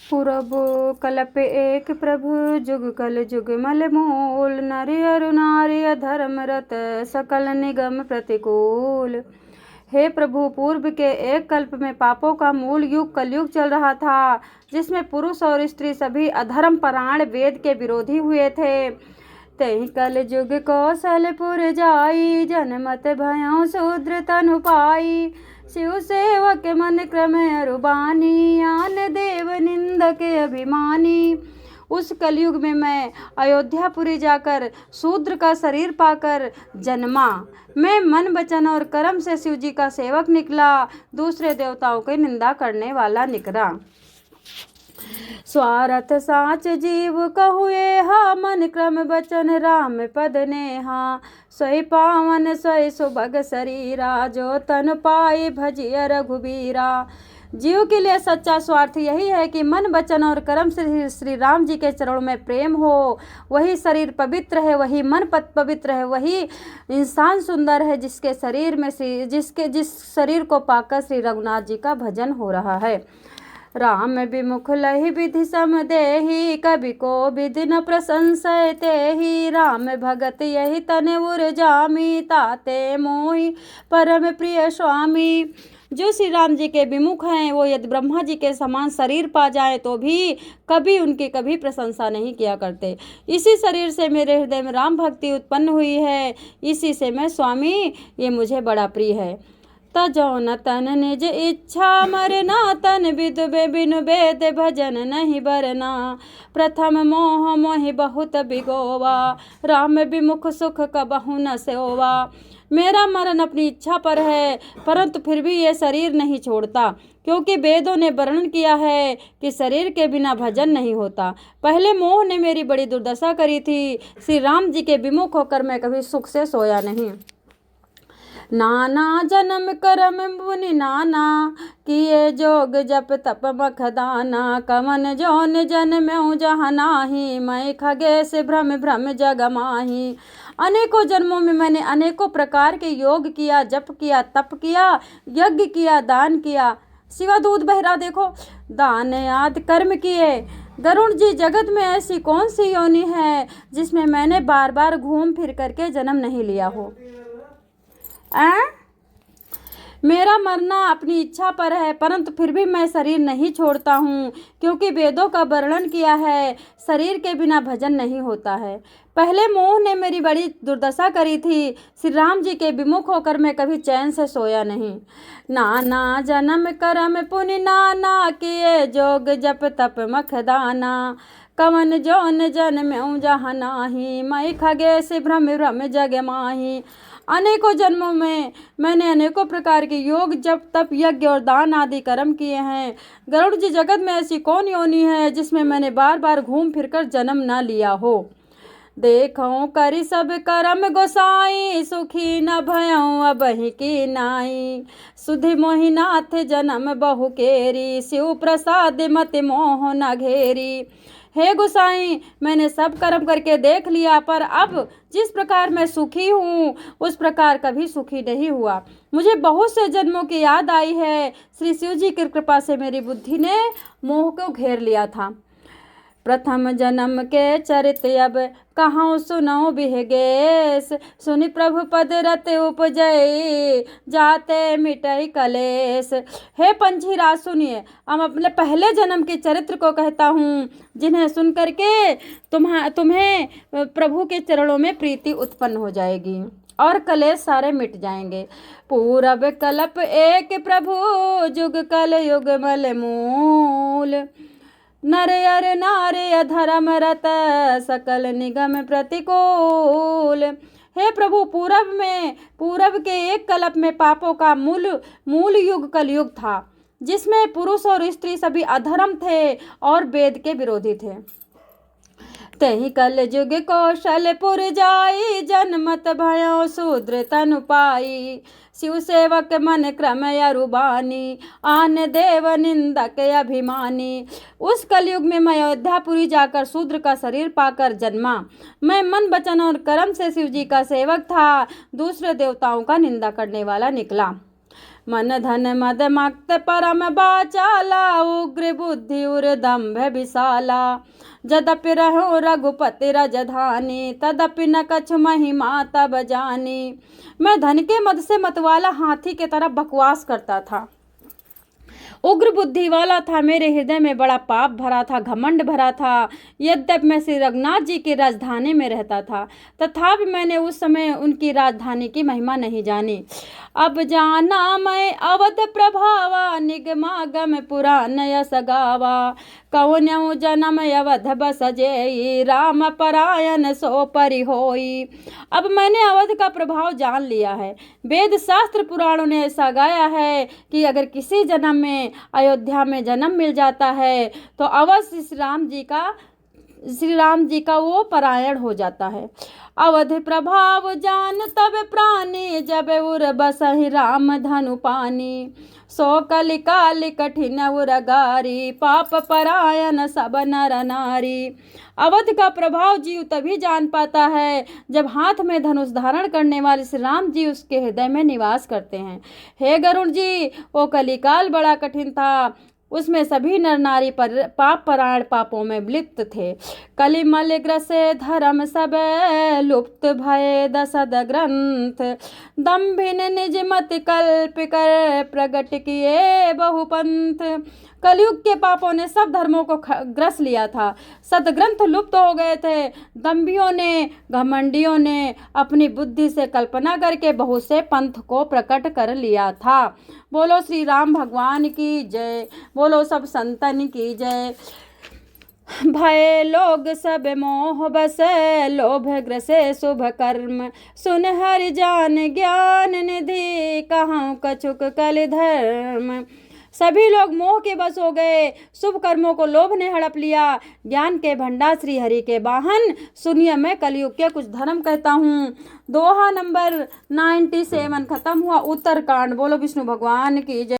पूरब कल्प एक प्रभु जुग कल जुग मल मूल नरि अरु नारि अधर्म रत सकल निगम प्रतिकूल। हे प्रभु, पूर्व के एक कल्प में पापों का मूल युग कलयुग चल रहा था, जिसमें पुरुष और स्त्री सभी अधर्म परायण वेद के विरोधी हुए थे। तहि कल जुग कौशलपुर जाई जनमत भयों शूद्र तनु पाई। शिव सेवक मन क्रम अरुबानी आन देव निंदक अभिमानी। उस कलयुग में मैं अयोध्यापुरी जाकर शूद्र का शरीर पाकर जन्मा। मैं मन वचन और कर्म से शिव जी का सेवक निकला, दूसरे देवताओं की निंदा करने वाला निकला। स्वार्थ साच जीव कहुए हा मन क्रम वचन राम पद नेहा। सोई पावन सोई सुभग शरीरा जो तन पाए भजिय रघुबीरा। जीव के लिए सच्चा स्वार्थ यही है कि मन वचन और कर्म से श्री राम जी के चरणों में प्रेम हो। वही शरीर पवित्र है, वही मन पवित्र है, वही इंसान सुंदर है जिसके शरीर में जिस शरीर को पाकर श्री रघुनाथ जी का भजन हो रहा है। राम विमुख लहि विधि सम देहि कवि को विधि न प्रशंसय तेहि। राम भगत यही तन उर जामी ताते मोहि परम प्रिय स्वामी। जो श्री राम जी के विमुख हैं वो यदि ब्रह्मा जी के समान शरीर पा जाए तो भी कभी उनकी कभी प्रशंसा नहीं किया करते। इसी शरीर से मेरे हृदय में राम भक्ति उत्पन्न हुई है, इसी से मैं स्वामी ये मुझे बड़ा प्रिय है। तजो न तन निज इच्छा मरना तन विद बिनु वेद भजन नहीं बरना। प्रथम मोह मोहि बहुत बिगोवा राम विमुख सुख कबहु न सेवा। मेरा मरण अपनी इच्छा पर है, परंतु फिर भी ये शरीर नहीं छोड़ता, क्योंकि वेदों ने वर्णन किया है कि शरीर के बिना भजन नहीं होता। पहले मोह ने मेरी बड़ी दुर्दशा करी थी, श्री राम जी के विमुख होकर मैं कभी सुख से सोया नहीं। नाना जन्म करम मुनि नाना किए जोग जप तप मखदाना। कवन जौन जन्म्यौ जहाँ नाहि मैं खगेश भ्रम भ्रम जग माहि। अनेकों जन्मों में मैंने अनेकों प्रकार के योग किया, जप किया, तप किया, यज्ञ किया, दान किया। शिवा दूध बहरा देखो, दान आदि कर्म किए। गरुड़ जी, जगत में ऐसी कौन सी योनि है जिसमें मैंने बार बार घूम फिर करके जन्म नहीं लिया हो। मेरा मरना अपनी इच्छा पर है, परंतु फिर भी मैं शरीर नहीं छोड़ता हूँ, क्योंकि वेदों का वर्णन किया है शरीर के बिना भजन नहीं होता है। पहले मोह ने मेरी बड़ी दुर्दशा करी थी, श्री राम जी के विमुख होकर मैं कभी चैन से सोया नहीं। नाना जन्म करम पुनि नाना किए जोग जप तप मखदाना। कवन जौन जन्म्यौ जहाँ नाहि मैं खगेश भ्रम भ्रम जग माहि। अनेकों जन्मों में मैंने अनेकों प्रकार के योग जप तप यज्ञ और दान आदि कर्म किए हैं। गरुड़ जी, जगत में ऐसी कौन योनि है जिसमें मैंने बार बार घूम फिरकर जन्म न लिया हो। देखो करी सब कर्म गोसाई सुखी न भयऊँ अबहि की नाई। सुधि मोहिनाथ जन्म बहु केरी शिव प्रसाद मति मोह न घेरी। हे गोसाई, मैंने सब कर्म करके देख लिया, पर अब जिस प्रकार मैं सुखी हूँ उस प्रकार कभी सुखी नहीं हुआ। मुझे बहुत से जन्मों की याद आई है। श्री शिव जी की कृपा से मेरी बुद्धि ने मोह को घेर लिया था। प्रथम जन्म के चरित अब कहाँ सुनो बिहगेश। सुनि प्रभु पद रत उपजय जाते मिटई कलेश। हे पंछीराज, सुनिए, अब अपने पहले जन्म के चरित्र को कहता हूँ, जिन्हें सुन करके तुम्हें प्रभु के चरणों में प्रीति उत्पन्न हो जाएगी और कलेश सारे मिट जाएंगे। पूरब कल्प एक प्रभु जुग कल युग मल मूल। नर अर नारे अधर्म रत सकल निगम प्रतिकूल। हे प्रभु, पूरब के एक कल्प में पापों का मूल युग कलयुग था, जिसमें पुरुष और स्त्री सभी अधर्म थे और वेद के विरोधी थे। तहि कल जुग कौशलपुर जाई जनमत भयो शूद्र तनु पाई। शिव सेवक मन क्रम अरुबानी आन देव निंदक अभिमानी। उस कलयुग में मैं अयोध्यापुरी जाकर शूद्र का शरीर पाकर जन्मा। मैं मन वचन और कर्म से शिव जी का सेवक था, दूसरे देवताओं का निंदा करने वाला निकला। मन धन मद मक्त परम बाचाला उग्र बुद्धि बुद्धि उर दम्भ विशाला। यद्यपि रहो रघुपति राजधानी, तदपि न कछु महिमा तब जानी। मैं धन के मद से मतवाला हाथी के तरह बकवास करता था, उग्र बुद्धि वाला था, मेरे हृदय में बड़ा पाप भरा था, घमंड भरा था। यद्यपि मैं श्री रघुनाथ जी की राजधानी में रहता था, तथापि मैंने उस समय उनकी राजधानी की महिमा नहीं जानी। अब जाना मैं अवध प्रभावा, निगमागम पुराण यस गावा। कौन्यौ जन्म अवध बस जेई, राम परायण सो परि होई। अब मैंने अवध का प्रभाव जान लिया है। वेद शास्त्र पुराणों ने ऐसा गाया है कि अगर किसी जन्म में अयोध्या में जन्म मिल जाता है तो अवश्य श्री राम जी का वो परायण हो जाता है। अवध प्रभाव जान तब प्राणी, जब उर बसहि राम धनु पानी। सो कलिकाल कठिन उरगारी, पाप परायण सब नर नारी। अवध का प्रभाव जीव तभी जान पाता है जब हाथ में धनुष धारण करने वाले श्री राम जी उसके हृदय में निवास करते हैं। हे गरुड़ जी, वो कलिकाल बड़ा कठिन था, उसमें सभी नर नारी पर पाप परायण पापों में लिप्त थे। कलिमल ग्रसे धर्म सब, लुप्त भय दसद ग्रंथ। दम्भिन निज मत कल्प कर, प्रगट किए बहुपंथ। कलयुग के पापों ने सब धर्मों को ग्रस लिया था, सदग्रंथ लुप्त हो गए थे। दम्भियों ने, घमंडियों ने अपनी बुद्धि से कल्पना करके बहुत से पंथ को प्रकट कर लिया था। बोलो श्री राम भगवान की जय, बोलो सब संतन की जय। भय लोग सब मोह बस, लोभ ग्रसे शुभ कर्म। सुन हरि जान ज्ञान निधि, कहूँ कछुक कलि धर्म। सभी लोग मोह के बस हो गए, शुभ कर्मों को लोभ ने हड़प लिया। ज्ञान के भंडार श्री हरि के वाहन, सुनिए मैं कलयुग के कुछ धर्म कहता हूँ। दोहा नंबर 97 खत्म हुआ उत्तरकांड। बोलो विष्णु भगवान की जय।